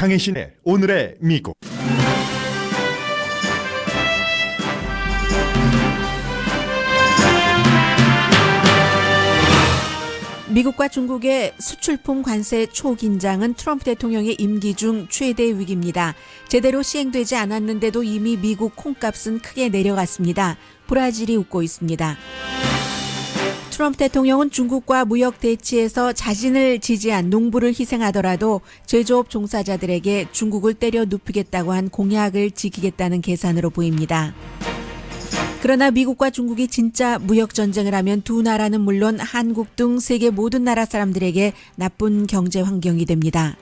강혜신의 오늘의 미국. 미국과 중국의 수출품 관세 초긴장은 트럼프 대통령의 임기 중 최대 위기입니다. 제대로 시행되지 않았는데도 이미 미국 콩값은 크게 내려갔습니다. 브라질이 웃고 있습니다. 트럼프 대통령은 중국과 무역 대치에서 자신을 지지한 농부를 희생하더라도 제조업 종사자들에게 중국을 때려 눕히겠다고 한 공약을 지키겠다는 계산으로 보입니다. 그러나 미국과 중국이 진짜 무역 전쟁을 하면 두 나라는 물론 한국 등 세계 모든 나라 사람들에게 나쁜 경제 환경이 됩니다.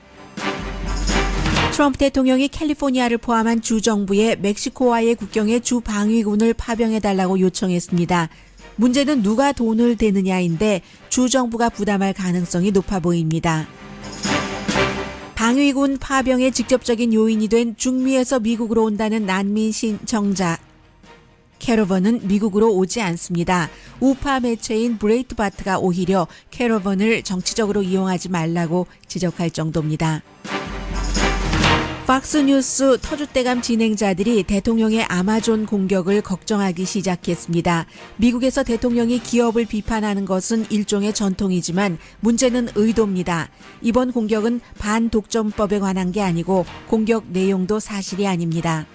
트럼프 대통령이 캘리포니아를 포함한 주 정부에 멕시코와의 국경에 주 방위군을 파병해달라고 요청했습니다. 문제는 누가 돈을 대느냐인데 주 정부가 부담할 가능성이 높아 보입니다. 방위군 파병의 직접적인 요인이 된 중미에서 미국으로 온다는 난민 신청자 캐러번은 미국으로 오지 않습니다. 우파 매체인 브레이트바트가 오히려 캐러번을 정치적으로 이용하지 말라고 지적할 정도입니다. 팍스뉴스 터줏대감 진행자들이 대통령의 아마존 공격을 걱정하기 시작했습니다. 미국에서 대통령이 기업을 비판하는 것은 일종의 전통이지만 문제는 의도입니다. 이번 공격은 반독점법에 관한 게 아니고 공격 내용도 사실이 아닙니다.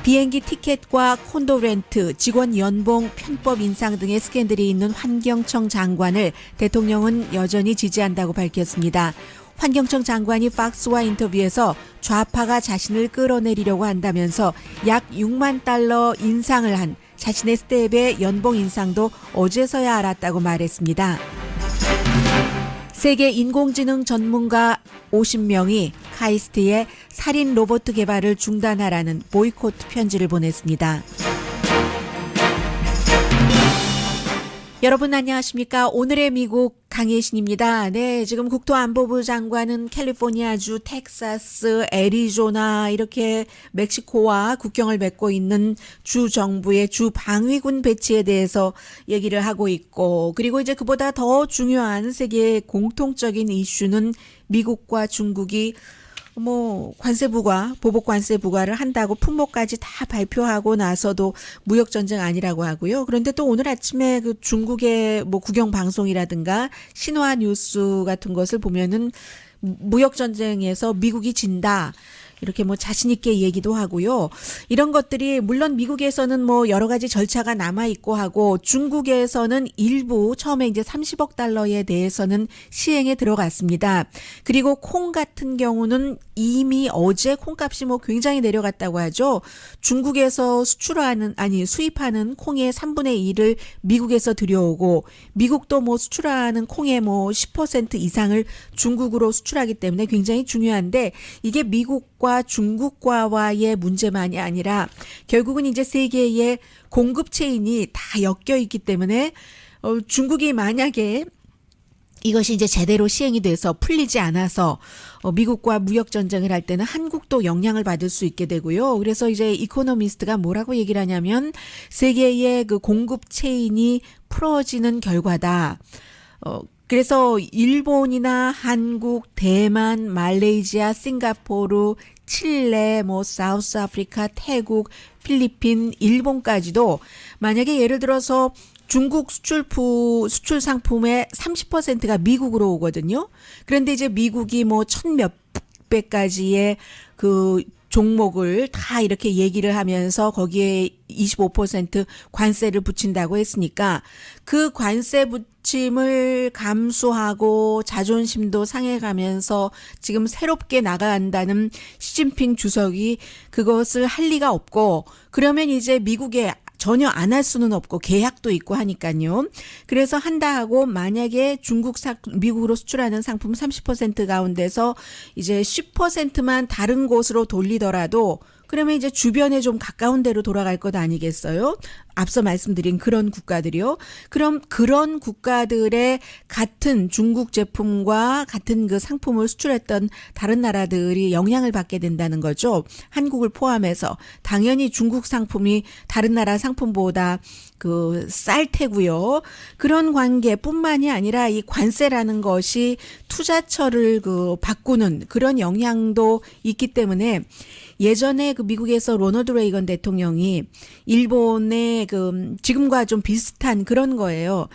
비행기 티켓과 콘도 렌트, 직원 연봉 편법 인상 등의 스캔들이 있는 환경청 장관을 대통령은 여전히 지지한다고 밝혔습니다. 환경청 장관이 팍스와 인터뷰에서 좌파가 자신을 끌어내리려고 한다면서 약 6만 달러 인상을 한 자신의 스텝의 연봉 인상도 어제서야 알았다고 말했습니다. 세계 인공지능 전문가 50명이 카이스트의 살인 로봇 개발을 중단하라는 보이콧 편지를 보냈습니다. 여러분 안녕하십니까? 오늘의 미국 강혜신입니다. 네, 지금 국토안보부 장관은 캘리포니아주, 텍사스, 애리조나 이렇게 멕시코와 국경을 맺고 있는 주 정부의 주 방위군 배치에 대해서 얘기를 하고 있고, 그리고 이제 그보다 더 중요한 세계의 공통적인 이슈는 미국과 중국이 관세 보복 관세 부과를 한다고 품목까지 다 발표하고 나서도 무역 전쟁 아니라고 하고요. 그런데 또 오늘 아침에 그 중국의 국영 방송이라든가 신화 뉴스 같은 것을 보면은 무역 전쟁에서 미국이 진다. 이렇게 자신 있게 얘기도 하고요. 이런 것들이 물론 미국에서는 여러 가지 절차가 남아 있고 하고 중국에서는 일부 처음에 이제 30억 달러에 대해서는 시행에 들어갔습니다. 그리고 콩 같은 경우는 이미 어제 콩값이 굉장히 내려갔다고 하죠. 중국에서 수입하는 콩의 3분의 1을 미국에서 들여오고 미국도 수출하는 콩의 10% 이상을 중국으로 수출하기 때문에 굉장히 중요한데 이게 미국과 중국과의 문제만이 아니라 결국은 이제 세계의 공급 체인이 다 엮여 있기 때문에 중국이 만약에 이것이 이제 제대로 시행이 돼서 풀리지 않아서 미국과 무역 전쟁을 할 때는 한국도 영향을 받을 수 있게 되고요. 그래서 이제 이코노미스트가 뭐라고 얘기를 하냐면 세계의 그 공급 체인이 풀어지는 결과다. 그래서 일본이나 한국, 대만, 말레이시아, 싱가포르, 칠레, 사우스 아프리카, 태국, 필리핀, 일본까지도 만약에 예를 들어서 중국 수출 상품의 30%가 미국으로 오거든요. 그런데 이제 미국이 1,000몇 가지의 그 종목을 다 이렇게 얘기를 하면서 거기에 25% 관세를 붙인다고 했으니까 그 관세 부침을 감수하고 자존심도 상해가면서 지금 새롭게 나간다는 시진핑 주석이 그것을 할 리가 없고 그러면 이제 미국에 전혀 안 할 수는 없고 계약도 있고 하니까요. 그래서 한다 하고 만약에 미국으로 수출하는 상품 30% 가운데서 이제 10%만 다른 곳으로 돌리더라도 그러면 이제 주변에 좀 가까운 데로 돌아갈 것 아니겠어요? 앞서 말씀드린 그런 국가들이요. 그럼 그런 국가들의 같은 중국 제품과 같은 그 상품을 수출했던 다른 나라들이 영향을 받게 된다는 거죠. 한국을 포함해서. 당연히 중국 상품이 다른 나라 상품보다 그 쌀 테고요. 그런 관계뿐만이 아니라 이 관세라는 것이 투자처를 그 바꾸는 그런 영향도 있기 때문에 예전에 그 미국에서 로널드 레이건 대통령이 일본의 그 지금과 좀 비슷한 그런 거예요.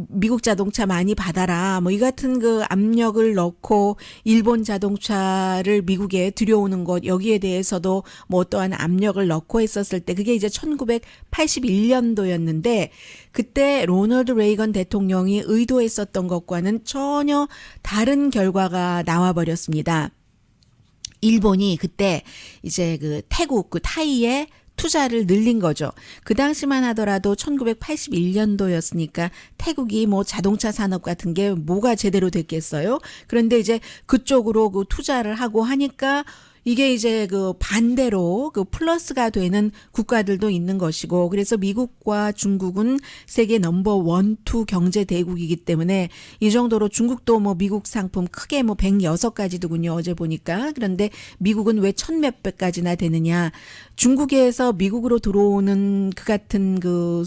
미국 자동차 많이 받아라. 뭐 이 같은 그 압력을 넣고 일본 자동차를 미국에 들여오는 것 여기에 대해서도 뭐 어떠한 압력을 넣고 했었을 때 그게 이제 1981년도였는데 그때 로널드 레이건 대통령이 의도했었던 것과는 전혀 다른 결과가 나와 버렸습니다. 일본이 그때 이제 그 태국 그 타이에 투자를 늘린 거죠. 그 당시만 하더라도 1981년도였으니까 태국이 뭐 자동차 산업 같은 게 뭐가 제대로 됐겠어요? 그런데 이제 그쪽으로 그 투자를 하고 하니까 이게 이제 그 반대로 그 플러스가 되는 국가들도 있는 것이고 그래서 미국과 중국은 세계 넘버 1, 2 경제 대국이기 때문에 이 정도로 중국도 뭐 미국 상품 크게 뭐 106가지더군요. 어제 보니까. 그런데 미국은 왜 1000몇 배까지나 되느냐. 중국에서 미국으로 들어오는 그 같은 그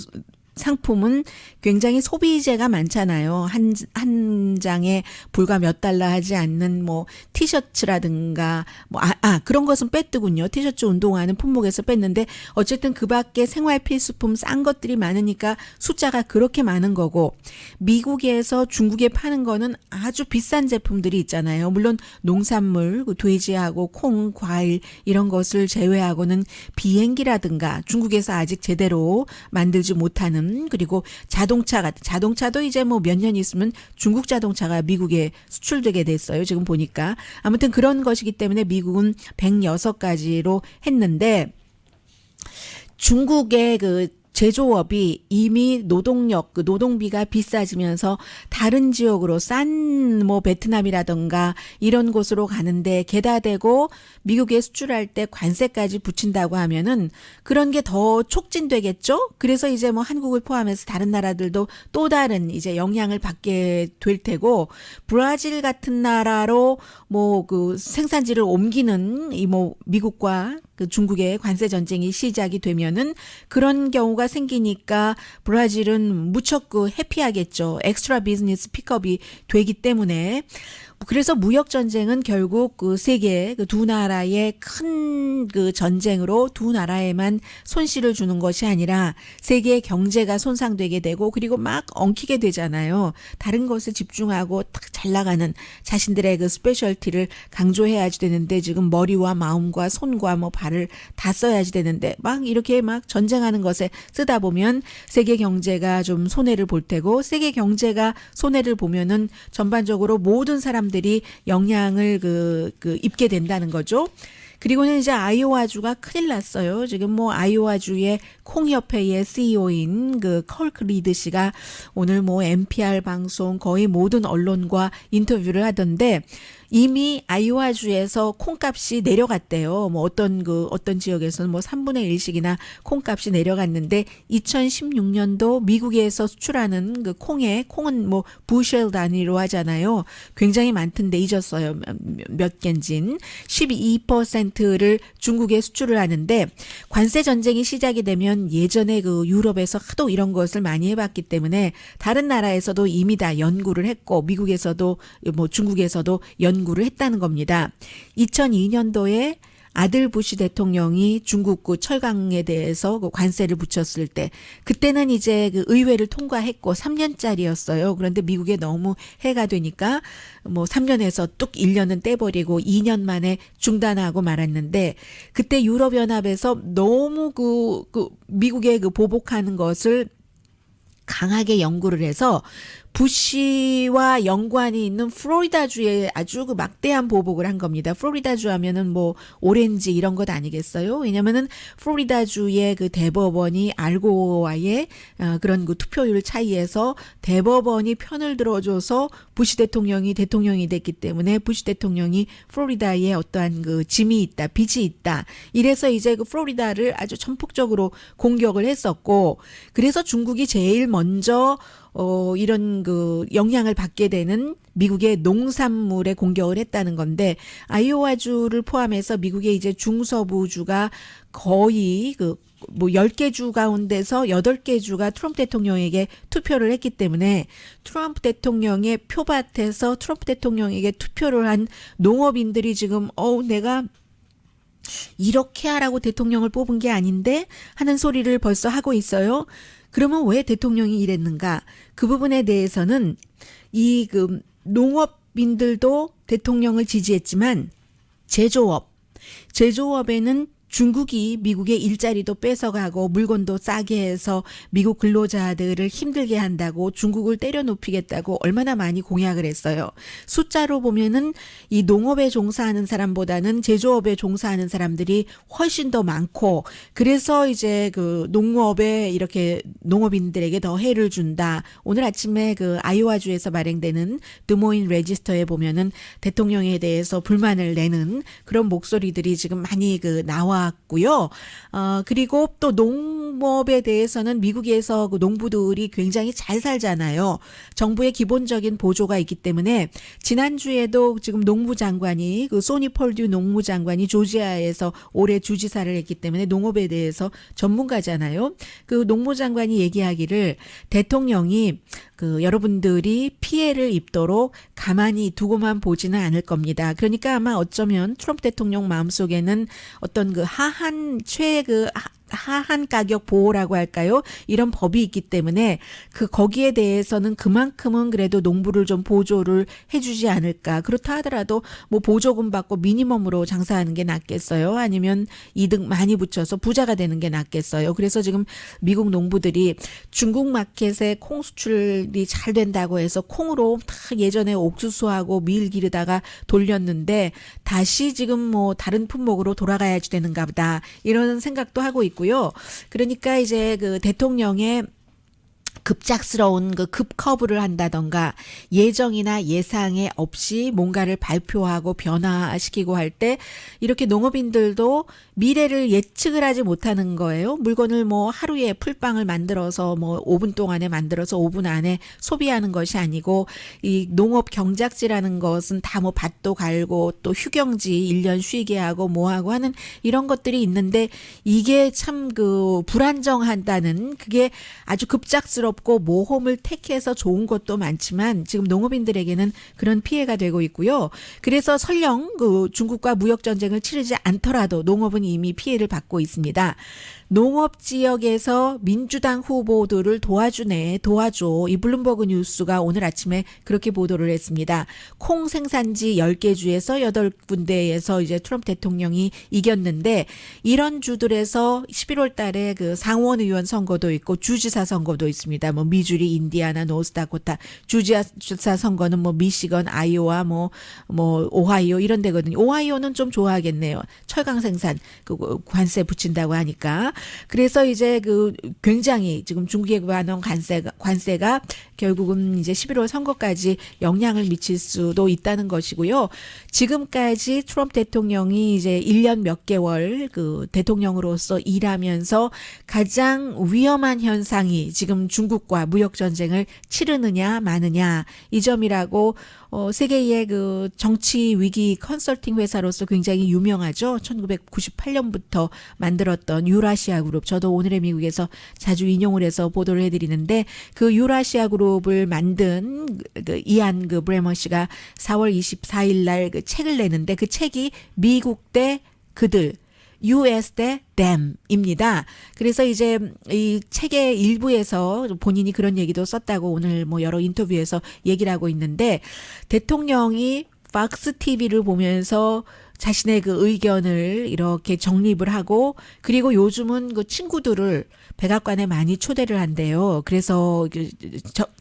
상품은 굉장히 소비재가 많잖아요. 한 장에 불과 몇 달러 하지 않는 뭐 티셔츠라든가 뭐 그런 것은 뺐더군요. 티셔츠 운동화는 품목에서 뺐는데 어쨌든 그 밖에 생활 필수품 싼 것들이 많으니까 숫자가 그렇게 많은 거고 미국에서 중국에 파는 거는 아주 비싼 제품들이 있잖아요. 물론 농산물, 돼지하고 콩, 과일 이런 것을 제외하고는 비행기라든가 중국에서 아직 제대로 만들지 못하는 그리고 자동차도 이제 뭐 몇 년 있으면 중국 자동차가 미국에 수출되게 됐어요. 지금 보니까. 아무튼 그런 것이기 때문에 미국은 106가지로 했는데 중국의 그 제조업이 이미 노동력, 그 노동비가 비싸지면서 다른 지역으로 싼 뭐 베트남이라던가 이런 곳으로 가는데 게다 대고 미국에 수출할 때 관세까지 붙인다고 하면은 그런 게 더 촉진되겠죠? 그래서 이제 뭐 한국을 포함해서 다른 나라들도 또 다른 이제 영향을 받게 될 테고 브라질 같은 나라로 뭐 그 생산지를 옮기는 이 뭐 미국과 그 중국의 관세 전쟁이 시작이 되면은 그런 경우가 생기니까 브라질은 무척 그 해피하겠죠. 엑스트라 비즈니스 픽업이 되기 때문에 그래서 무역 전쟁은 결국 그 세계 그 두 나라의 큰 그 전쟁으로 두 나라에만 손실을 주는 것이 아니라 세계 경제가 손상되게 되고 그리고 막 엉키게 되잖아요. 다른 것에 집중하고 딱 잘 나가는 자신들의 그 스페셜티를 강조해야지 되는데 지금 머리와 마음과 손과 뭐 발을 다 써야지 되는데 막 이렇게 막 전쟁하는 것에 쓰다 보면 세계 경제가 좀 손해를 볼 테고 세계 경제가 손해를 보면은 전반적으로 모든 사람들이 영향을 그 입게 된다는 거죠. 그리고는 이제 아이오와주가 큰일 났어요. 지금 뭐 아이오와주의 콩협회의 CEO인 그 컬크 리드 씨가 오늘 뭐 NPR 방송 거의 모든 언론과 인터뷰를 하던데 이미 아이오와주에서 콩값이 내려갔대요. 뭐 어떤 지역에서는 뭐 3분의 1씩이나 콩값이 내려갔는데 2016년도 미국에서 수출하는 그 콩은 뭐 부쉘 단위로 하잖아요. 굉장히 많던데 잊었어요. 몇 개인진 12%를 중국에 수출을 하는데 관세 전쟁이 시작이 되면 예전에 그 유럽에서 하도 이런 것을 많이 해봤기 때문에 다른 나라에서도 이미 다 연구를 했고 미국에서도 뭐 중국에서도 연구를 했다는 겁니다. 2002년도에 아들 부시 대통령이 중국 그 철강에 대해서 그 관세를 붙였을 때 그때는 이제 그 의회를 통과했고 3년짜리였어요. 그런데 미국에 너무 해가 되니까 뭐 3년에서 뚝 1년은 떼버리고 2년 만에 중단하고 말았는데 그때 유럽연합에서 너무 그 미국에 그 보복하는 것을 강하게 연구를 해서 부시와 연관이 있는 플로리다주에 아주 그 막대한 보복을 한 겁니다. 플로리다주 하면은 뭐 오렌지 이런 것 아니겠어요? 왜냐면은 플로리다주의 그 대법원이 알고와의 그런 그 투표율 차이에서 대법원이 편을 들어줘서 부시 대통령이 됐기 때문에 부시 대통령이 플로리다에 어떠한 그 짐이 있다, 빚이 있다. 이래서 이제 그 플로리다를 아주 전폭적으로 공격을 했었고, 그래서 중국이 제일 먼저 이런 그 영향을 받게 되는 미국의 농산물에 공격을 했다는 건데, 아이오와주를 포함해서 미국의 이제 중서부주가 거의 뭐 10개 주 가운데서 8개 주가 트럼프 대통령에게 투표를 했기 때문에 트럼프 대통령의 표밭에서 트럼프 대통령에게 투표를 한 농업인들이 지금 내가 이렇게 하라고 대통령을 뽑은 게 아닌데 하는 소리를 벌써 하고 있어요. 그러면 왜 대통령이 이랬는가? 그 부분에 대해서는 이 그 농업인들도 대통령을 지지했지만 제조업에는 중국이 미국의 일자리도 뺏어가고 물건도 싸게 해서 미국 근로자들을 힘들게 한다고 중국을 때려 눕히겠다고 얼마나 많이 공약을 했어요. 숫자로 보면은 이 농업에 종사하는 사람보다는 제조업에 종사하는 사람들이 훨씬 더 많고, 그래서 이제 그 농업에 이렇게 농업인들에게 더 해를 준다. 오늘 아침에 그 아이오와주에서 발행되는 드모인 레지스터에 보면은 대통령에 대해서 불만을 내는 그런 목소리들이 지금 많이 그 나왔고요. 그리고 또 농업에 대해서는 미국에서 그 농부들이 굉장히 잘 살잖아요. 정부의 기본적인 보조가 있기 때문에 지난주에도 지금 농무 장관이 그 소니 펄듀 농무 장관이 조지아에서 올해 주지사를 했기 때문에 농업에 대해서 전문가잖아요. 그 농무 장관이 얘기하기를 대통령이 그 여러분들이 피해를 입도록 가만히 두고만 보지는 않을 겁니다. 그러니까 아마 어쩌면 트럼프 대통령 마음속에는 어떤 그 하한 가격 보호라고 할까요? 이런 법이 있기 때문에 거기에 대해서는 그만큼은 그래도 농부를 좀 보조를 해주지 않을까. 그렇다 하더라도 뭐 보조금 받고 미니멈으로 장사하는 게 낫겠어요? 아니면 이득 많이 붙여서 부자가 되는 게 낫겠어요? 그래서 지금 미국 농부들이 중국 마켓에 콩 수출이 잘 된다고 해서 콩으로 예전에 옥수수하고 밀 기르다가 돌렸는데 다시 지금 뭐 다른 품목으로 돌아가야지 되는가 보다. 이런 생각도 하고 있고요. 그러니까 이제 그 대통령의 급작스러운 그 급커브를 한다던가 예정이나 예상에 없이 뭔가를 발표하고 변화시키고 할 때 이렇게 농업인들도 미래를 예측을 하지 못하는 거예요. 물건을 뭐 하루에 풀빵을 만들어서 뭐 5분 동안에 만들어서 5분 안에 소비하는 것이 아니고 이 농업 경작지라는 것은 다 뭐 밭도 갈고 또 휴경지 1년 쉬게 하고 뭐 하고 하는 이런 것들이 있는데 이게 참 그 불안정하다는 그게 아주 급작스럽고 모험을 택해서 좋은 것도 많지만 지금 농업인들에게는 그런 피해가 되고 있고요. 그래서 설령 그 중국과 무역 전쟁을 치르지 않더라도 농업은 이미 피해를 받고 있습니다. 농업 지역에서 민주당 후보들을 도와줘. 이 블룸버그 뉴스가 오늘 아침에 그렇게 보도를 했습니다. 콩 생산지 10개 주에서 8군데에서 이제 트럼프 대통령이 이겼는데 이런 주들에서 11월 달에 그 상원 의원 선거도 있고 주지사 선거도 있습니다. 뭐 미주리, 인디아나, 노스다코타. 주지사 선거는 뭐 미시건, 아이오와 뭐 오하이오 이런 데거든요. 오하이오는 좀 좋아하겠네요. 철강 생산 그 관세 붙인다고 하니까. 그래서 이제 그 굉장히 지금 중국에 관한 관세가 결국은 이제 11월 선거까지 영향을 미칠 수도 있다는 것이고요. 지금까지 트럼프 대통령이 이제 1년 몇 개월 그 대통령으로서 일하면서 가장 위험한 현상이 지금 중국과 무역 전쟁을 치르느냐 마느냐 이 점이라고 세계의 그 정치 위기 컨설팅 회사로서 굉장히 유명하죠. 1998년부터 만들었던 유라시아 그룹. 저도 오늘의 미국에서 자주 인용을 해서 보도를 해드리는데 그 유라시아 그룹을 만든 그 이안 그 브레머 씨가 4월 24일 날 그 책을 내는데 그 책이 미국 대 그들 US 대 them입니다. 그래서 이제 이 책의 일부에서 본인이 그런 얘기도 썼다고 오늘 뭐 여러 인터뷰에서 얘기를 하고 있는데 대통령이 팍스 TV를 보면서 자신의 그 의견을 이렇게 정립을 하고 그리고 요즘은 그 친구들을 백악관에 많이 초대를 한대요. 그래서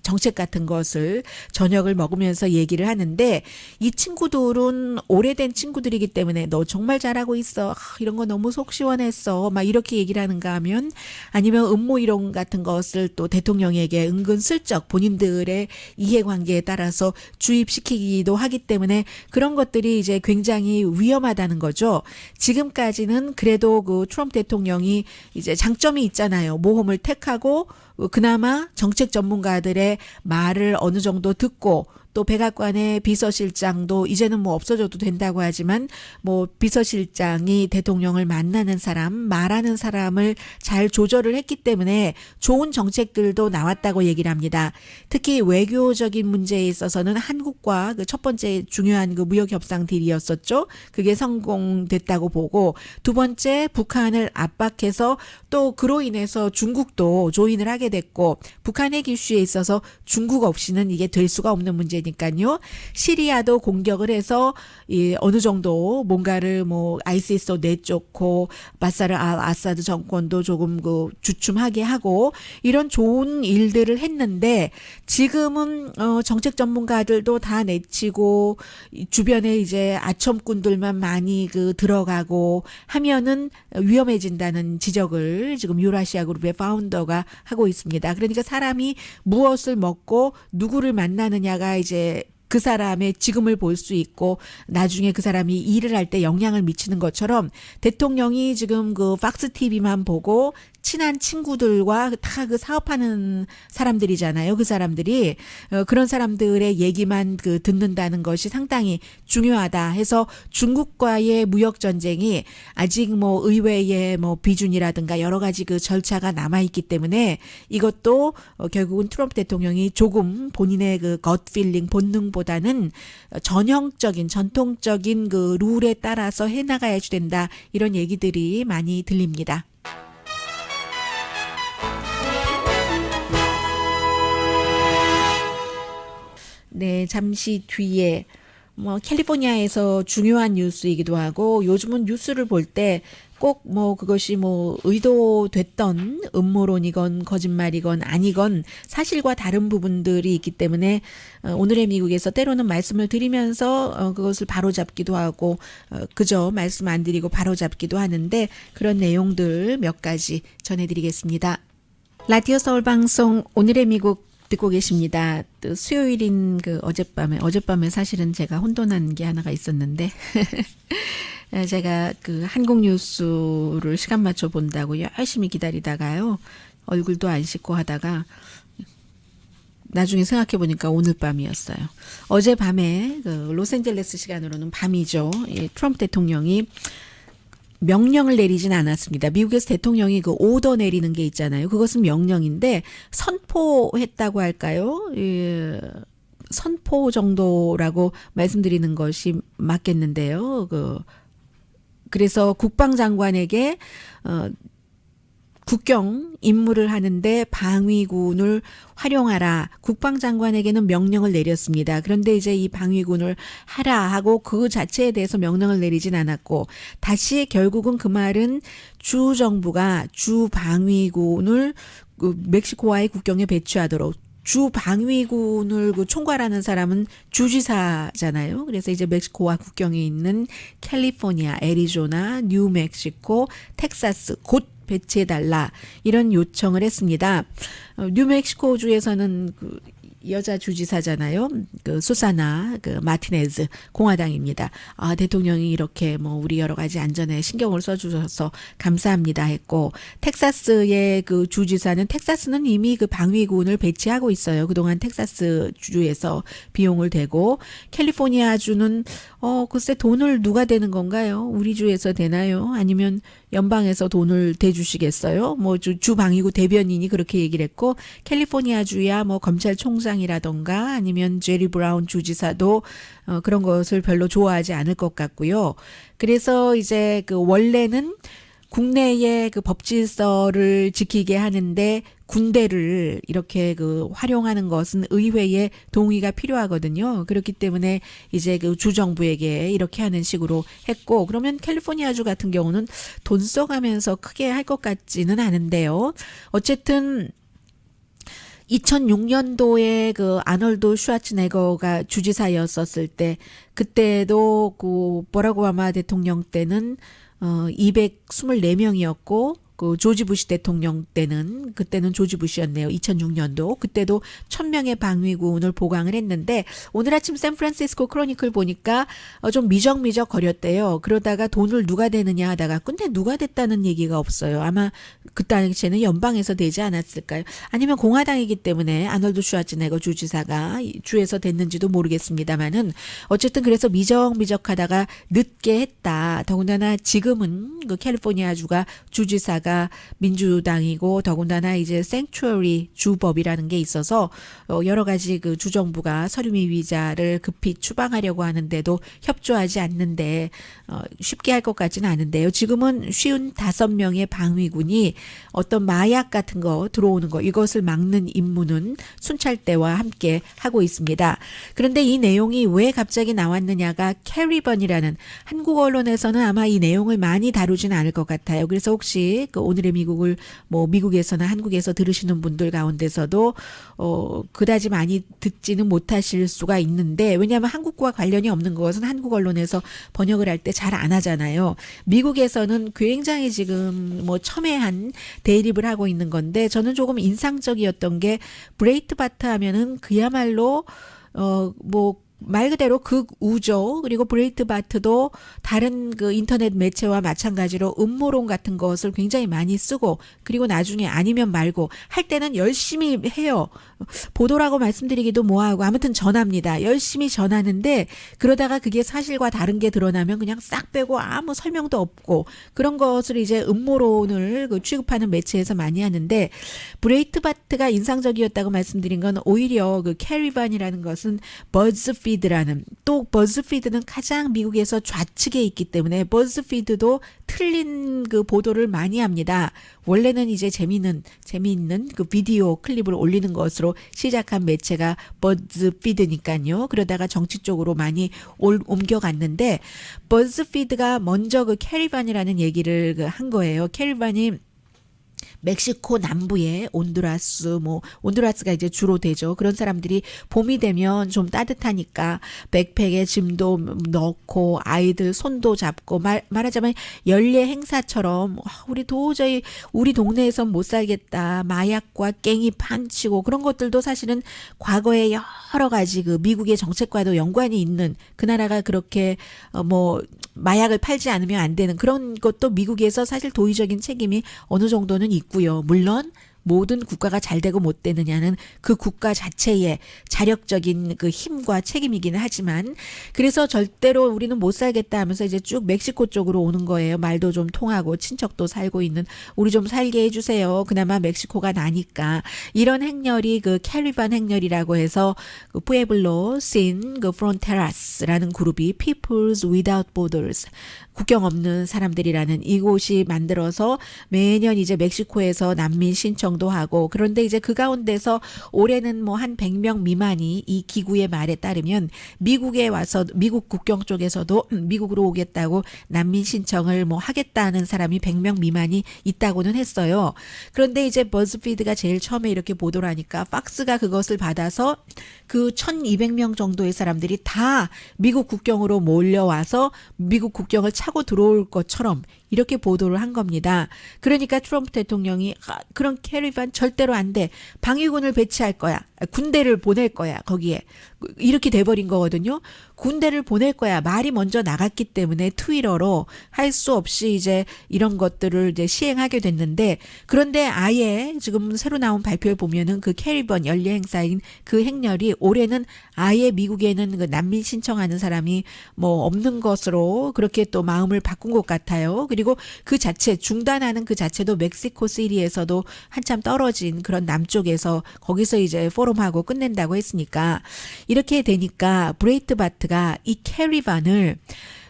정책 같은 것을 저녁을 먹으면서 얘기를 하는데 이 친구들은 오래된 친구들이기 때문에 너 정말 잘하고 있어. 이런 거 너무 속 시원했어. 막 이렇게 얘기를 하는가 하면 아니면 음모이론 같은 것을 또 대통령에게 은근슬쩍 본인들의 이해관계에 따라서 주입시키기도 하기 때문에 그런 것들이 이제 굉장히 위험하다는 거죠. 지금까지는 그래도 그 트럼프 대통령이 이제 장점이 있잖아요. 모험을 택하고 그나마 정책 전문가들의 말을 어느 정도 듣고 또 백악관의 비서실장도 이제는 뭐 없어져도 된다고 하지만 뭐 비서실장이 대통령을 만나는 사람, 말하는 사람을 잘 조절을 했기 때문에 좋은 정책들도 나왔다고 얘기를 합니다. 특히 외교적인 문제에 있어서는 한국과 그 첫 번째 중요한 그 무역 협상 딜이었었죠. 그게 성공됐다고 보고 두 번째 북한을 압박해서 또 그로 인해서 중국도 조인을 하게 됐고 북한 핵 이슈에 있어서 중국 없이는 이게 될 수가 없는 문제니까요. 시리아도 공격을 해서 어느 정도 뭔가를 뭐 ISIS도 내쫓고 바사르 알 아사드 정권도 조금 그 주춤하게 하고 이런 좋은 일들을 했는데 지금은 정책 전문가들도 다 내치고 주변에 이제 아첨꾼들만 많이 그 들어가고 하면은 위험해진다는 지적을 지금 유라시아 그룹의 파운더가 하고 있습니다. 그러니까 사람이 무엇을 먹고 누구를 만나느냐가 이제 그 사람의 지금을 볼 수 있고 나중에 그 사람이 일을 할 때 영향을 미치는 것처럼 대통령이 지금 그 박스 TV만 보고 친한 친구들과 다 그 사업하는 사람들이잖아요. 그 사람들이 그런 사람들의 얘기만 그 듣는다는 것이 상당히 중요하다 해서 중국과의 무역 전쟁이 아직 뭐 의회의 뭐 비준이라든가 여러 가지 그 절차가 남아 있기 때문에 이것도 결국은 트럼프 대통령이 조금 본인의 그 gut feeling 본능보다는 전형적인 전통적인 그 룰에 따라서 해 나가야 된다 이런 얘기들이 많이 들립니다. 네, 잠시 뒤에 뭐 캘리포니아에서 중요한 뉴스이기도 하고 요즘은 뉴스를 볼 때 꼭 뭐 그것이 뭐 의도됐던 음모론이건 거짓말이건 아니건 사실과 다른 부분들이 있기 때문에 오늘의 미국에서 때로는 말씀을 드리면서 그것을 바로잡기도 하고 그저 말씀 안 드리고 바로잡기도 하는데 그런 내용들 몇 가지 전해드리겠습니다. 라디오 서울 방송 오늘의 미국 듣고 계십니다. 또 수요일인 그 어젯밤에 사실은 제가 혼돈한 게 하나가 있었는데 제가 그 한국 뉴스를 시간 맞춰 본다고 열심히 기다리다가요. 얼굴도 안 씻고 하다가 나중에 생각해 보니까 오늘 밤이었어요. 어젯밤에 그 로스앤젤레스 시간으로는 밤이죠. 트럼프 대통령이 명령을 내리진 않았습니다. 미국에서 대통령이 그 오더 내리는 게 있잖아요. 그것은 명령인데 선포했다고 할까요? 선포 정도라고 말씀드리는 것이 맞겠는데요. 그래서 국방장관에게 국경 임무를 하는데 방위군을 활용하라. 국방장관에게는 명령을 내렸습니다. 그런데 이제 이 방위군을 하라 하고 그 자체에 대해서 명령을 내리진 않았고 다시 결국은 그 말은 주 정부가 주 방위군을 멕시코와의 국경에 배치하도록 주 방위군을 총괄하는 사람은 주지사잖아요. 그래서 이제 멕시코와 국경에 있는 캘리포니아, 애리조나, 뉴멕시코, 텍사스 곧 배치해달라 이런 요청을 했습니다. 뉴멕시코 주에서는 그 여자 주지사잖아요. 그 수사나 그 마티네즈 공화당입니다. 아, 대통령이 이렇게 뭐 우리 여러 가지 안전에 신경을 써주셔서 감사합니다 했고 텍사스의 그 주지사는 텍사스는 이미 그 방위군을 배치하고 있어요. 그동안 텍사스 주에서 비용을 대고 캘리포니아 주는 글쎄 돈을 누가 대는 건가요? 우리 주에서 되나요? 아니면 연방에서 돈을 대주시겠어요? 뭐 주 방위구 대변인이 그렇게 얘기를 했고 캘리포니아 주야 뭐 검찰총장이라던가 아니면 제리 브라운 주지사도 그런 것을 별로 좋아하지 않을 것 같고요. 그래서 이제 그 원래는 국내의 그 법 질서를 지키게 하는데 군대를 이렇게 그 활용하는 것은 의회의 동의가 필요하거든요. 그렇기 때문에 이제 그 주정부에게 이렇게 하는 식으로 했고 그러면 캘리포니아주 같은 경우는 돈 써가면서 크게 할 것 같지는 않은데요. 어쨌든 2006년도에 그 아놀드 슈와츠네거가 주지사였었을 때 그때도 그 버락 오바마 대통령 때는 224명이었고 그 조지 부시 대통령 때는 그때는 조지 부시였네요. 2006년도 그때도 1000명의 방위군을 보강을 했는데 오늘 아침 샌프란시스코 크로니클 보니까 좀 미적미적 거렸대요. 그러다가 돈을 누가 대느냐 하다가 근데 누가 됐다는 얘기가 없어요. 아마 그 당시에는 연방에서 되지 않았을까요? 아니면 공화당이기 때문에 아놀드 슈와츠네거 주지사가 주에서 됐는지도 모르겠습니다만은 어쨌든 그래서 미적미적하다가 늦게 했다. 더군다나 지금은 그 캘리포니아주가 주지사가 민주당이고 더군다나 이제 생츄어리 주법이라는 게 있어서 여러 가지 그 주정부가 서류미 위자를 급히 추방하려고 하는데도 협조하지 않는데 쉽게 할 것 같지는 않은데요. 지금은 55명의 방위군이 어떤 마약 같은 거 들어오는 거 이것을 막는 임무는 순찰대와 함께 하고 있습니다. 그런데 이 내용이 왜 갑자기 나왔느냐가 캐리번이라는 한국 언론에서는 아마 이 내용을 많이 다루지는 않을 것 같아요. 그래서 혹시 그 오늘의 미국을 뭐 미국에서나 한국에서 들으시는 분들 가운데서도 그다지 많이 듣지는 못하실 수가 있는데 왜냐하면 한국과 관련이 없는 것은 한국 언론에서 번역을 할 때 잘 안 하잖아요. 미국에서는 굉장히 지금 뭐 첨예한 대립을 하고 있는 건데 저는 조금 인상적이었던 게 브레이트바트 하면은 그야말로 뭐 말 그대로 극우죠. 그리고 브레이트바트도 다른 그 인터넷 매체와 마찬가지로 음모론 같은 것을 굉장히 많이 쓰고 그리고 나중에 아니면 말고 할 때는 열심히 해요. 보도라고 말씀드리기도 뭐하고 아무튼 전합니다. 열심히 전하는데 그러다가 그게 사실과 다른 게 드러나면 그냥 싹 빼고 아무 설명도 없고 그런 것을 이제 음모론을 그 취급하는 매체에서 많이 하는데 브레이트바트가 인상적이었다고 말씀드린 건 오히려 그 캐리반이라는 것은 버즈피드라는 또 버즈피드는 가장 미국에서 좌측에 있기 때문에 버즈피드도 틀린 그 보도를 많이 합니다. 원래는 이제 재미있는 그 비디오 클립을 올리는 것으로 시작한 매체가 버즈피드니까요. 그러다가 정치 쪽으로 많이 옮겨갔는데 버즈피드가 먼저 그 캐리반이라는 얘기를 한 거예요. 캐리반이 멕시코 남부에 온두라스가 이제 주로 되죠. 그런 사람들이 봄이 되면 좀 따뜻하니까 백팩에 짐도 넣고 아이들 손도 잡고 말하자면 연례 행사처럼 우리 도저히 우리 동네에선 못 살겠다. 마약과 깽이 판치고 그런 것들도 사실은 과거에 여러 가지 그 미국의 정책과도 연관이 있는 그 나라가 그렇게 뭐 마약을 팔지 않으면 안 되는 그런 것도 미국에서 사실 도의적인 책임이 어느 정도는 있고요. 물론 모든 국가가 잘 되고 못 되느냐는 그 국가 자체의 자력적인 그 힘과 책임이기는 하지만 그래서 절대로 우리는 못 살겠다 하면서 이제 쭉 멕시코 쪽으로 오는 거예요. 말도 좀 통하고 친척도 살고 있는 우리 좀 살게 해주세요. 그나마 멕시코가 나니까 이런 행렬이 그 캐리반 행렬이라고 해서 그 푸에블로 신 그 프론테라스라는 그룹이 Peoples Without Borders 국경 없는 사람들이라는 이곳이 만들어서 매년 이제 멕시코에서 난민 신청도 하고 그런데 이제 그 가운데서 올해는 뭐 한 100명 미만이 이 기구의 말에 따르면 미국에 와서 미국 국경 쪽에서도 미국으로 오겠다고 난민 신청을 뭐 하겠다는 사람이 100명 미만이 있다고는 했어요. 그런데 이제 버즈피드가 제일 처음에 이렇게 보도를 하니까 팍스가 그것을 받아서 그 1200명 정도의 사람들이 다 미국 국경으로 몰려와서 미국 국경을 차고 들어올 것처럼 이렇게 보도를 한 겁니다. 그러니까 트럼프 대통령이 그런 캐리반 절대로 안 돼. 방위군을 배치할 거야. 군대를 보낼 거야. 거기에. 이렇게 돼버린 거거든요. 군대를 보낼 거야. 말이 먼저 나갔기 때문에 트위터로 할 수 없이 이제 이런 것들을 이제 시행하게 됐는데 그런데 아예 지금 새로 나온 발표를 보면은 그 캐리번 연례 행사인 그 행렬이 올해는 아예 미국에는 그 난민 신청하는 사람이 뭐 없는 것으로 그렇게 또 마음을 바꾼 것 같아요. 그리고 그 자체 중단하는 그 자체도 멕시코 시리에서도 한참 떨어진 그런 남쪽에서 거기서 이제 포럼하고 끝낸다고 했으니까 이렇게 되니까 브레이트바트가 이 캐리반을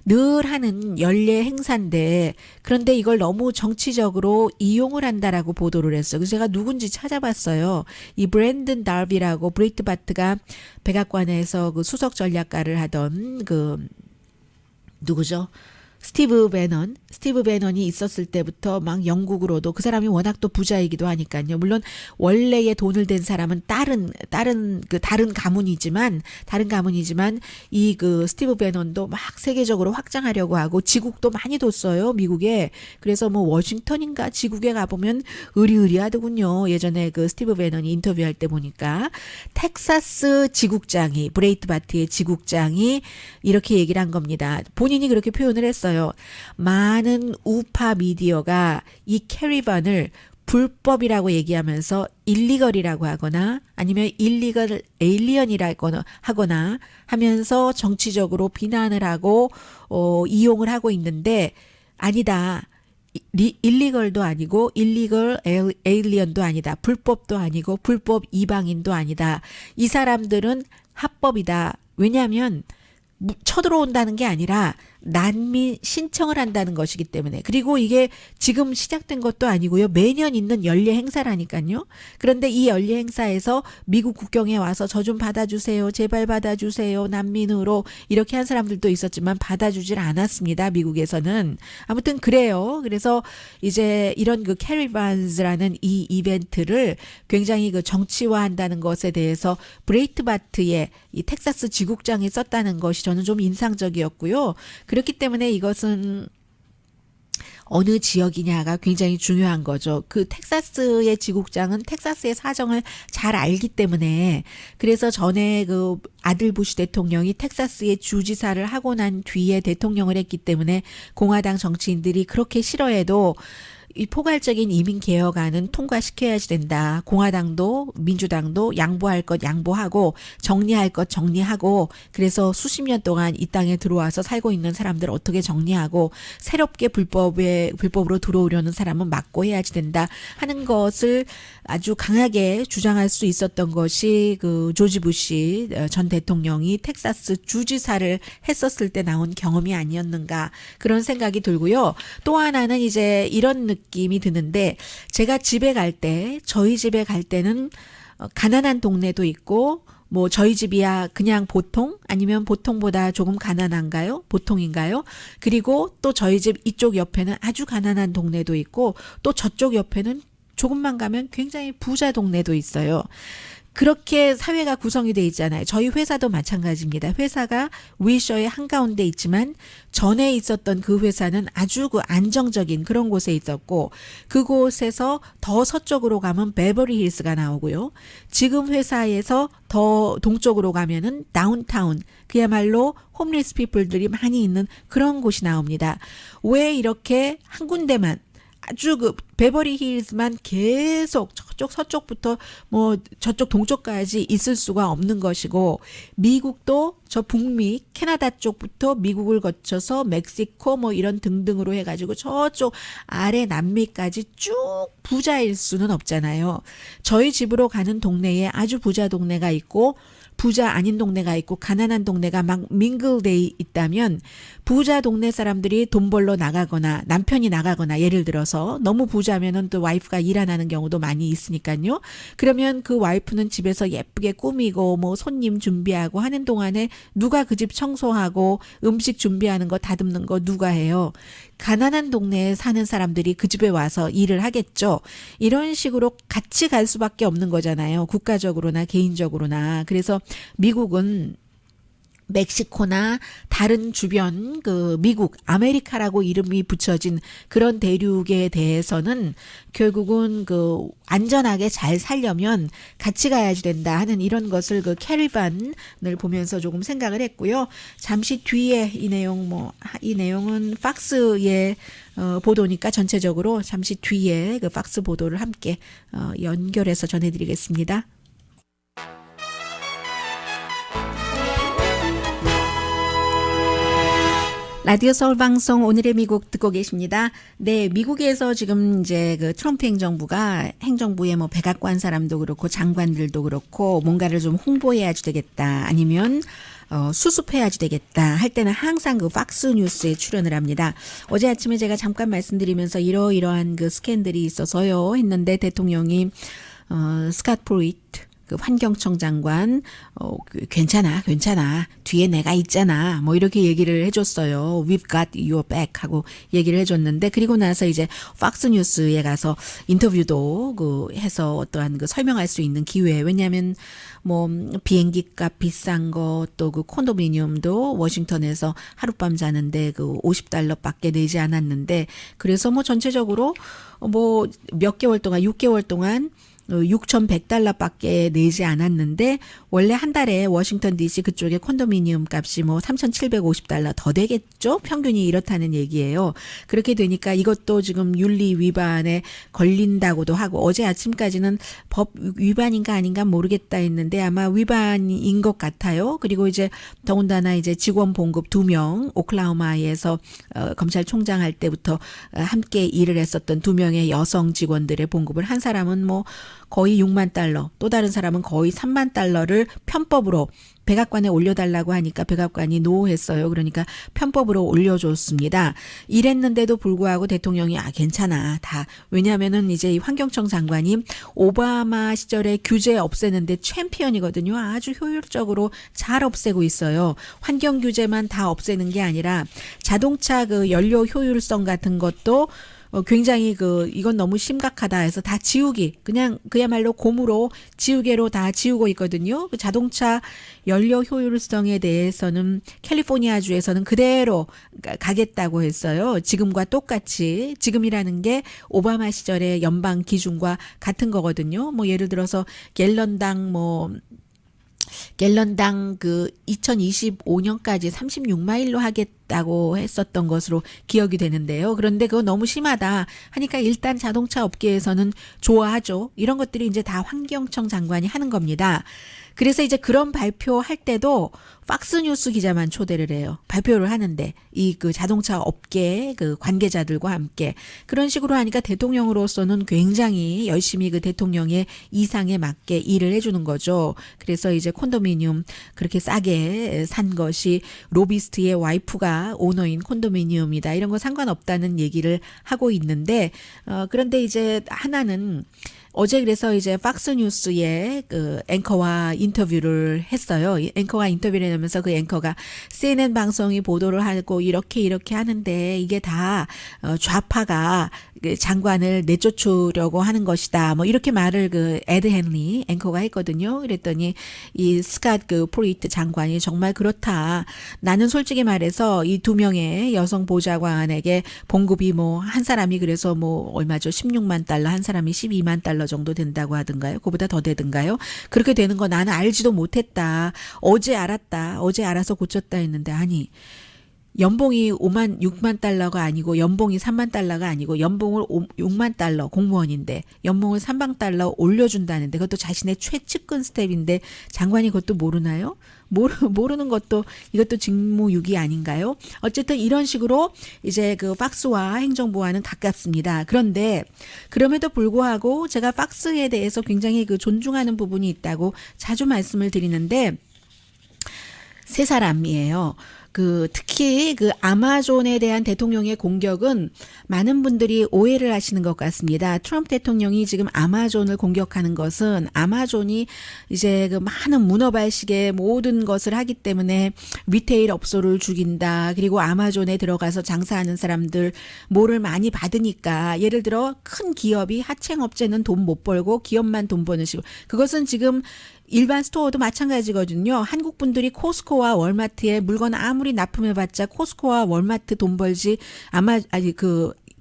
늘 하는 연례 행사인데 그런데 이걸 너무 정치적으로 이용을 한다라고 보도를 했어요. 그래서 제가 누군지 찾아봤어요. 이 브랜든 달비라고 브레이트바트가 백악관에서 그 수석 전략가를 하던 그 누구죠? 스티브 배넌이 있었을 때부터 막 영국으로도 그 사람이 워낙 또 부자이기도 하니까요. 물론 원래의 돈을 댄 사람은 다른 가문이지만 이 그 스티브 배넌도 막 세계적으로 확장하려고 하고 지국도 많이 뒀어요, 미국에. 그래서 뭐 워싱턴인가 지국에 가보면 의리의리하더군요. 예전에 그 스티브 배넌이 인터뷰할 때 보니까 텍사스 지국장이 브레이트바트의 지국장이 이렇게 얘기를 한 겁니다. 본인이 그렇게 표현을 했어요. 많은 우파 미디어가 이 캐리반을 불법이라고 얘기하면서 일리걸이라고 하거나 아니면 일리걸 에일리언이라고 하거나 하면서 정치적으로 비난을 하고 이용을 하고 있는데 아니다. 일리걸도 아니고 일리걸 에일리언도 아니다. 불법도 아니고 불법 이방인도 아니다. 이 사람들은 합법이다. 왜냐하면 쳐들어온다는 게 아니라 난민 신청을 한다는 것이기 때문에. 그리고 이게 지금 시작된 것도 아니고요. 매년 있는 연례 행사라니까요. 그런데 이 연례 행사에서 미국 국경에 와서 저 좀 받아주세요. 제발 받아주세요. 난민으로 이렇게 한 사람들도 있었지만 받아주질 않았습니다. 미국에서는. 아무튼 그래요. 그래서 이제 이런 그 캐리반즈라는 이 이벤트를 굉장히 그 정치화한다는 것에 대해서 브레이트바트의 이 텍사스 지국장이 썼다는 것이 저는 좀 인상적이었고요. 그렇기 때문에 이것은 어느 지역이냐가 굉장히 중요한 거죠. 그 텍사스의 지국장은 텍사스의 사정을 잘 알기 때문에 그래서 전에 그 아들 부시 대통령이 텍사스의 주지사를 하고 난 뒤에 대통령을 했기 때문에 공화당 정치인들이 그렇게 싫어해도 이 포괄적인 이민 개혁안은 통과시켜야지 된다. 공화당도 민주당도 양보할 것 양보하고 정리할 것 정리하고 그래서 수십 년 동안 이 땅에 들어와서 살고 있는 사람들 어떻게 정리하고 새롭게 불법으로 들어오려는 사람은 막고 해야지 된다 하는 것을 아주 강하게 주장할 수 있었던 것이 그 조지 부시 전 대통령이 텍사스 주지사를 했었을 때 나온 경험이 아니었는가 그런 생각이 들고요. 또 하나는 이제 이런 느낌이 드는데 제가 집에 갈 때 저희 집에 갈 때는 가난한 동네도 있고 뭐 저희 집이야 그냥 보통 아니면 보통보다 조금 가난한가요? 보통인가요? 그리고 또 저희 집 이쪽 옆에는 아주 가난한 동네도 있고 또 저쪽 옆에는 조금만 가면 굉장히 부자 동네도 있어요. 그렇게 사회가 구성이 돼 있잖아요. 저희 회사도 마찬가지입니다. 회사가 위셔의 한가운데 있지만 전에 있었던 그 회사는 아주 그 안정적인 그런 곳에 있었고 그곳에서 더 서쪽으로 가면 베버리 힐스가 나오고요. 지금 회사에서 더 동쪽으로 가면은 다운타운 그야말로 홈리스 피플들이 많이 있는 그런 곳이 나옵니다. 왜 이렇게 한 군데만 아주 그 베버리 힐스만 계속 저쪽 서쪽부터 뭐 저쪽 동쪽까지 있을 수가 없는 것이고 미국도 저 북미 캐나다 쪽부터 미국을 거쳐서 멕시코 뭐 이런 등등으로 해가지고 저쪽 아래 남미까지 쭉 부자일 수는 없잖아요. 저희 집으로 가는 동네에 아주 부자 동네가 있고 부자 아닌 동네가 있고 가난한 동네가 막 밍글돼 있다면 부자 동네 사람들이 돈 벌러 나가거나 남편이 나가거나 예를 들어서 너무 부자면은 또 와이프가 일 안 하는 경우도 많이 있으니까요. 그러면 그 와이프는 집에서 예쁘게 꾸미고 뭐 손님 준비하고 하는 동안에 누가 그 집 청소하고 음식 준비하는 거 다듬는 거 누가 해요? 가난한 동네에 사는 사람들이 그 집에 와서 일을 하겠죠. 이런 식으로 같이 갈 수밖에 없는 거잖아요. 국가적으로나 개인적으로나. 그래서 미국은 멕시코나 다른 주변 그 미국 아메리카라고 이름이 붙여진 그런 대륙에 대해서는 결국은 그 안전하게 잘 살려면 같이 가야지 된다 하는 이런 것을 그 캐리반을 보면서 조금 생각을 했고요. 잠시 뒤에 이 내용은 팍스의 보도니까 전체적으로 잠시 뒤에 그 팍스 보도를 함께 연결해서 전해드리겠습니다. 라디오 서울 방송 오늘의 미국 듣고 계십니다. 네, 미국에서 지금 이제 그 트럼프 행정부의 뭐 백악관 사람도 그렇고 장관들도 그렇고 뭔가를 좀 홍보해야지 되겠다. 아니면 수습해야지 되겠다 할 때는 항상 그 팍스 뉴스에 출연을 합니다. 어제 아침에 제가 잠깐 말씀드리면서 이러이러한 그 스캔들이 있어서요 했는데 대통령이 스캇 그 환경청 장관 괜찮아 뒤에 내가 있잖아 뭐 이렇게 얘기를 해줬어요. We've got your back 하고 얘기를 해줬는데 그리고 나서 이제 팍스뉴스에 가서 인터뷰도 그 해서 어떠한 그 설명할 수 있는 기회. 왜냐하면 뭐 비행기 값 비싼 거 또 그 콘도미니엄도 워싱턴에서 하룻밤 자는데 그 $50밖에 내지 않았는데 그래서 뭐 전체적으로 뭐 몇 개월 동안 6개월 동안 $6,100밖에 내지 않았는데 원래 한 달에 워싱턴 DC 그쪽에 콘도미니엄 값이 뭐 $3,750 더 되겠죠? 평균이 이렇다는 얘기예요. 그렇게 되니까 이것도 지금 윤리 위반에 걸린다고도 하고 어제 아침까지는 법 위반인가 아닌가 모르겠다 했는데 아마 위반인 것 같아요. 그리고 이제 더군다나 이제 직원 봉급 2명 오클라호마에서 검찰총장 할 때부터 함께 일을 했었던 2명의 여성 직원들의 봉급을 한 사람은 뭐 거의 $60,000, 또 다른 사람은 거의 $30,000를 편법으로 백악관에 올려달라고 하니까 백악관이 노했어요. 그러니까 편법으로 올려줬습니다. 이랬는데도 불구하고 대통령이 괜찮아 다. 왜냐하면은 이제 이 환경청 장관이 오바마 시절에 규제 없애는데 챔피언이거든요. 아주 효율적으로 잘 없애고 있어요. 환경 규제만 다 없애는 게 아니라 자동차 그 연료 효율성 같은 것도 굉장히 이건 너무 심각하다 해서 다 지우기, 그냥 그야말로 고무로 지우개로 다 지우고 있거든요. 그 자동차 연료 효율성에 대해서는 캘리포니아주에서는 그대로 가겠다고 했어요. 지금과 똑같이. 지금이라는 게 오바마 시절의 연방 기준과 같은 거거든요. 뭐 예를 들어서 갤런당 그 2025년까지 36마일로 하겠다고 했었던 것으로 기억이 되는데요. 그런데 그거 너무 심하다 하니까 일단 자동차 업계에서는 좋아하죠. 이런 것들이 이제 다 환경청 장관이 하는 겁니다. 그래서 이제 그런 발표할 때도 팍스뉴스 기자만 초대를 해요. 발표를 하는데 이 그 자동차 업계 그 관계자들과 함께 그런 식으로 하니까 대통령으로서는 굉장히 열심히 그 대통령의 이상에 맞게 일을 해주는 거죠. 그래서 이제 콘도미니엄 그렇게 싸게 산 것이 로비스트의 와이프가 오너인 콘도미니엄이다. 이런 거 상관없다는 얘기를 하고 있는데 그런데 이제 하나는 어제 그래서 이제 팍스뉴스의 그 앵커와 인터뷰를 했어요. 앵커가 인터뷰를 하면서 그 앵커가 CNN 방송이 보도를 하고 이렇게 하는데 이게 다 좌파가 장관을 내쫓으려고 하는 것이다. 뭐 이렇게 말을 그 에드 헨리 앵커가 했거든요. 그랬더니 이 스캇 그 프로이트 장관이 정말 그렇다. 나는 솔직히 말해서 이 2명의 여성 보좌관에게 봉급이 뭐 한 사람이 그래서 뭐 얼마죠? $160,000, 한 사람이 $120,000 정도 된다고 하던가요? 그보다 더 되던가요? 그렇게 되는 거 나는 알지도 못했다. 어제 알았다. 어제 알아서 고쳤다 했는데 아니. 연봉이 $60,000가 아니고 연봉이 $30,000가 아니고 연봉을 $60,000 공무원인데 연봉을 $30,000 올려준다는데 그것도 자신의 최측근 스텝인데 장관이 그것도 모르나요? 모르는 것도 이것도 직무유기 아닌가요? 어쨌든 이런 식으로 이제 그 팍스와 행정부와는 가깝습니다. 그런데 그럼에도 불구하고 제가 팍스에 대해서 굉장히 그 존중하는 부분이 있다고 자주 말씀을 드리는데 세 사람이에요. 특히 그 아마존에 대한 대통령의 공격은 많은 분들이 오해를 하시는 것 같습니다. 트럼프 대통령이 지금 아마존을 공격하는 것은 아마존이 이제 그 많은 문어발식의 모든 것을 하기 때문에 리테일 업소를 죽인다. 그리고 아마존에 들어가서 장사하는 사람들 뭐를 많이 받으니까 예를 들어 큰 기업이 하청업체는 돈 못 벌고 기업만 돈 버는 식으로 그것은 지금 일반 스토어도 마찬가지거든요. 한국 분들이 코스코와 월마트에 물건 아무리 납품해봤자 코스코와 월마트 돈 벌지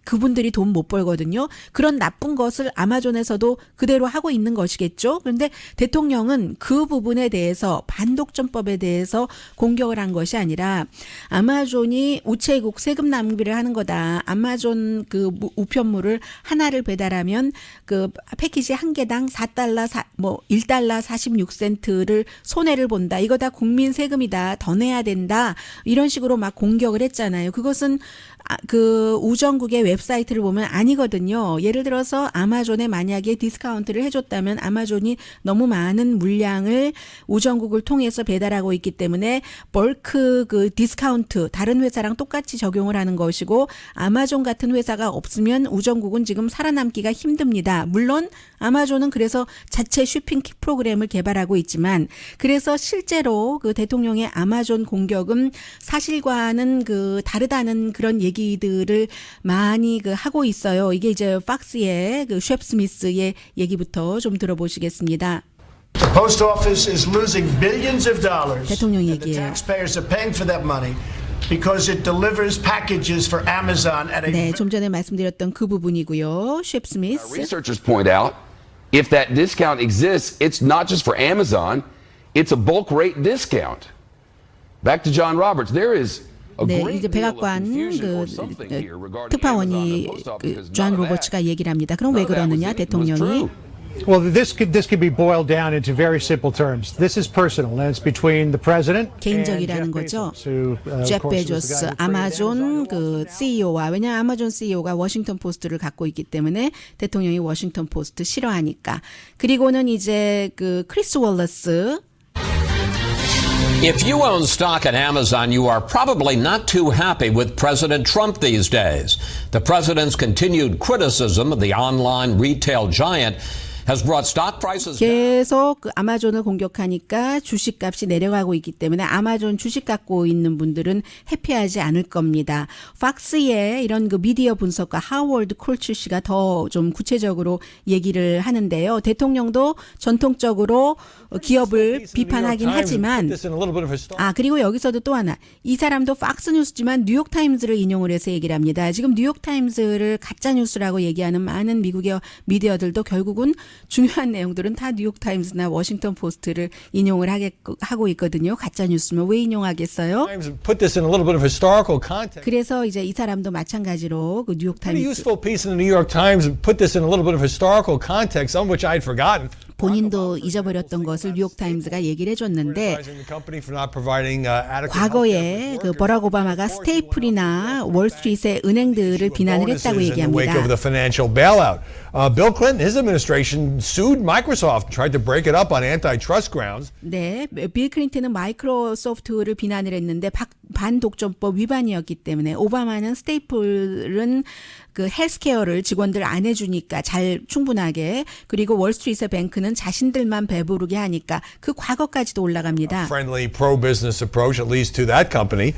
그분들이 돈 못 벌거든요. 그런 나쁜 것을 아마존에서도 그대로 하고 있는 것이겠죠. 그런데 대통령은 그 부분에 대해서 반독점법에 대해서 공격을 한 것이 아니라 아마존이 우체국 세금 낭비를 하는 거다. 아마존 그 우편물을 하나를 배달하면 그 패키지 한 개당 $1 46센트를 손해를 본다. 이거 다 국민 세금이다. 더 내야 된다. 이런 식으로 막 공격을 했잖아요. 그것은 그 우정국의 웹사이트를 보면 아니거든요. 예를 들어서 아마존에 만약에 디스카운트를 해줬다면 아마존이 너무 많은 물량을 우정국을 통해서 배달하고 있기 때문에 벌크 그 디스카운트 다른 회사랑 똑같이 적용을 하는 것이고 아마존 같은 회사가 없으면 우정국은 지금 살아남기가 힘듭니다. 물론 아마존은 그래서 자체 쇼핑 프로그램을 개발하고 있지만 그래서 실제로 그 대통령의 아마존 공격은 사실과는 그 다르다는 그런 얘기들을 많이 그 하고 있어요. 이게 이제 팍스의 그 셰프 스미스의 얘기부터 좀 들어보시겠습니다. The post office is losing billions of dollars. 대통령 and the 얘기예요. taxpayers are paying for that money because it delivers packages for Amazon at a 네, 좀 전에 말씀드렸던 그 부분이고요. 셰프 스미스. Researchers point out if that discount exists, it's not just for Amazon, it's a bulk rate discount. Back to John Roberts, there is a 네, great 이제 deal of 백악관 confusion or 그 something here regarding 특파원이 Amazon and the post office, because 존 none of 로버츠가 that- 얘기를 합니다. 그럼 none 왜 of that was 그러느냐 it. It was 대통령이 true. Well, this could be boiled down into very simple terms. This is personal, and it's between the president and 개인적이라는 Jeff 거죠. Bezos, who, of 제프 course, was the 베조스 guy who created 아마존 Amazon. 그 CEO와 왜냐 아마존 CEO가 워싱턴 포스트를 갖고 있기 때문에 대통령이 워싱턴 포스트 싫어하니까. 그리고는 이제 그 크리스 월러스 If you own stock in Amazon, you are probably not too happy with President Trump these days. The president's continued criticism of the online retail giant has brought stock prices down. 계속 그 아마존을 공격하니까 주식값이 내려가고 있기 때문에 아마존 주식 갖고 있는 분들은 해피하지 않을 겁니다. 팍스의 이런 그 미디어 분석가 하워드 콜츠 씨가 더 좀 구체적으로 얘기를 하는데요. 대통령도 전통적으로 기업을 비판하긴 하지만 그리고 여기서도 또 하나 이 사람도 팍스뉴스지만 뉴욕타임즈를 인용을 해서 얘기를 합니다. 지금 뉴욕타임즈를 가짜뉴스라고 얘기하는 많은 미국의 미디어들도 결국은 중요한 내용들은 다 뉴욕타임스나 워싱턴 포스트를 인용을 하고 있거든요. 가짜뉴스면 왜 인용하겠어요? Put this in a little bit of historical context. 그래서 이제 이 사람도 마찬가지로 그 Pretty 뉴욕타임스 useful piece in the New York Times. Put this in a little bit of historical context, some of which I'd forgotten. 본인도 잊어버렸던 것을 뉴욕타임스가 얘기를 해줬는데 Criticizing the company for not providing adequate 과거에 그 버락 오바마가 스테이플이나 월스트리트의 은행들을 비난을 했다고 in the wake of 얘기합니다. the financial bailout. Bill Clinton, his administration sued Microsoft, tried to break it up on antitrust grounds. 네, 빌 클린턴은 마이크로소프트를 비난을 했는데 반독점법 위반이었기 때문에 오바마는 스테이플은 그 헬스케어를 직원들 안 해주니까 잘 충분하게 그리고 월스트리트 뱅크는 자신들만 배부르게 하니까 그 과거까지도 올라갑니다. Friendly pro-business approach, at least to that company.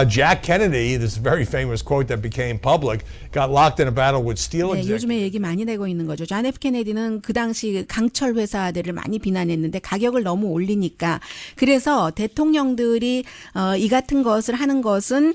Jack Kennedy, this very famous quote that became public, got locked in a battle with steel 네, executives. 요즘에 얘기 많이 되고 있는 거죠. 존 F 케네디는 그 당시 강철 회사들을 많이 비난했는데 가격을 너무 올리니까 그래서 대통령들이 이 같은 것을 하는 것은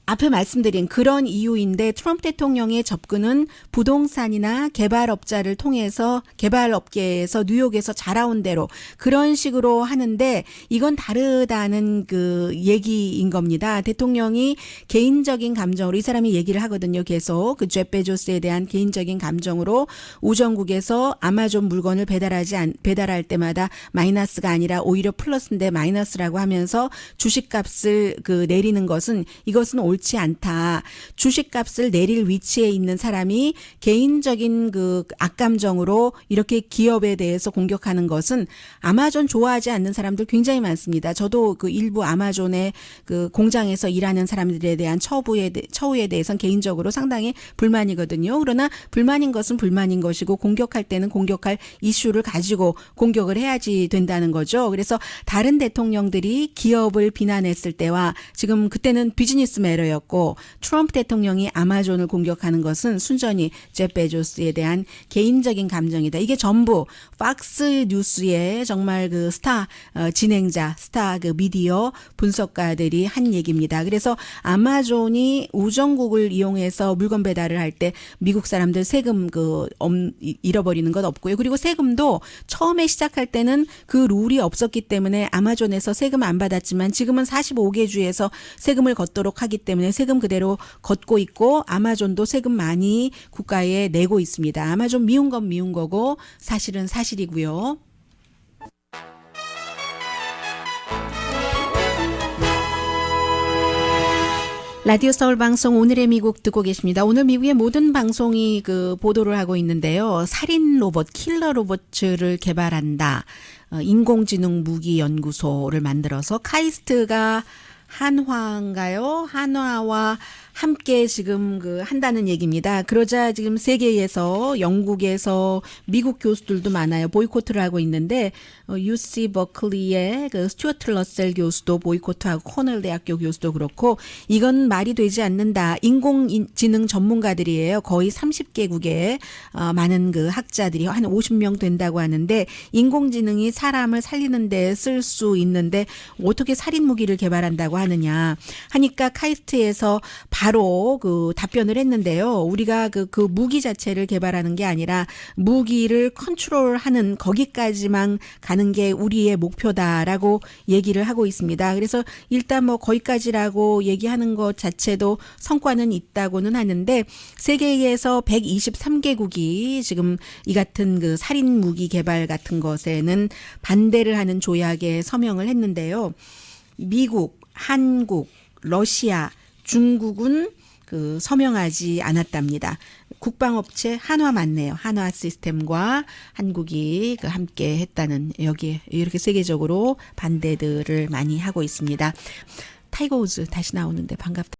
앞에 말씀드린 그런 이유인데 트럼프 대통령의 접근은 부동산이나 개발업자를 통해서 개발업계에서 뉴욕에서 자라온 대로 그런 식으로 하는데 이건 다르다는 그 얘기인 겁니다. 대통령이 개인적인 감정으로 이 사람이 얘기를 하거든요. 계속 그 제프 베조스에 대한 개인적인 감정으로 우정국에서 아마존 물건을 배달할 때마다 마이너스가 아니라 오히려 플러스인데 마이너스라고 하면서 주식값을 그 내리는 것은 이것은 옳지 않다. 주식값을 내릴 위치에 있는 사람이 개인적인 그 악감정으로 이렇게 기업에 대해서 공격하는 것은 아마존 좋아하지 않는 사람들 굉장히 많습니다. 저도 그 일부 아마존의 그 공장에서 일하는 사람들에 대한 처우에 대해서는 개인적으로 상당히 불만이거든요. 그러나 불만인 것은 불만인 것이고 공격할 때는 공격할 이슈를 가지고 공격을 해야지 된다는 거죠. 그래서 다른 대통령들이 기업을 비난했을 때와 지금 그때는 비즈니스 매너였고 트럼프 대통령이 아마존을 공격하는 것은 순전히 제프 베조스에 대한 개인적인 감정이다. 이게 전부 팍스 뉴스의 정말 그 스타 진행자, 스타 그 미디어 분석가들이 한 얘기입니다. 그래서 아마존이 우정국을 이용해서 물건 배달을 할 때 미국 사람들 세금 잃어버리는 것 없고요. 그리고 세금도 처음에 시작할 때는 그 룰이 없었기 때문에 아마존에서 세금 안 받았지만 지금은 45개 주에서 세금을 걷도록 하기 때문에 세금 그대로 걷고 있고 아마존도 세금 많이 국가에 내고 있습니다. 아마존 미운 건 미운 거고 사실은 사실이고요. 라디오 서울 방송 오늘의 미국 듣고 계십니다. 오늘 미국의 모든 방송이 보도를 하고 있는데요. 살인 로봇, 킬러 로봇을 개발한다. 인공지능 무기 연구소를 만들어서 카이스트가 한화인가요? 한화와 함께 지금 한다는 얘기입니다. 그러자 지금 세계에서 영국에서 미국 교수들도 많아요. 보이콧을 하고 있는데 UC 버클리의 스튜어트 러셀 교수도 보이콧하고 코넬 대학교 교수도 그렇고 이건 말이 되지 않는다. 인공지능 전문가들이에요. 거의 30개국의 많은 학자들이 한 50명 된다고 하는데 인공지능이 사람을 살리는 데 쓸 수 있는데 어떻게 살인 무기를 개발한다고 하느냐 하니까 카이스트에서 바로 답변을 했는데요. 우리가 그 무기 자체를 개발하는 게 아니라 무기를 컨트롤하는 거기까지만 가는 게 우리의 목표다라고 얘기를 하고 있습니다. 그래서 일단 거기까지라고 얘기하는 것 자체도 성과는 있다고는 하는데 세계에서 123개국이 지금 이 같은 살인 무기 개발 같은 것에는 반대를 하는 조약에 서명을 했는데요. 미국, 한국, 러시아, 중국은 서명하지 않았답니다. 국방업체 한화 맞네요. 한화 시스템과 한국이 함께 했다는 여기에 이렇게 세계적으로 반대들을 많이 하고 있습니다. 타이거 우즈 다시 나오는데 반갑다.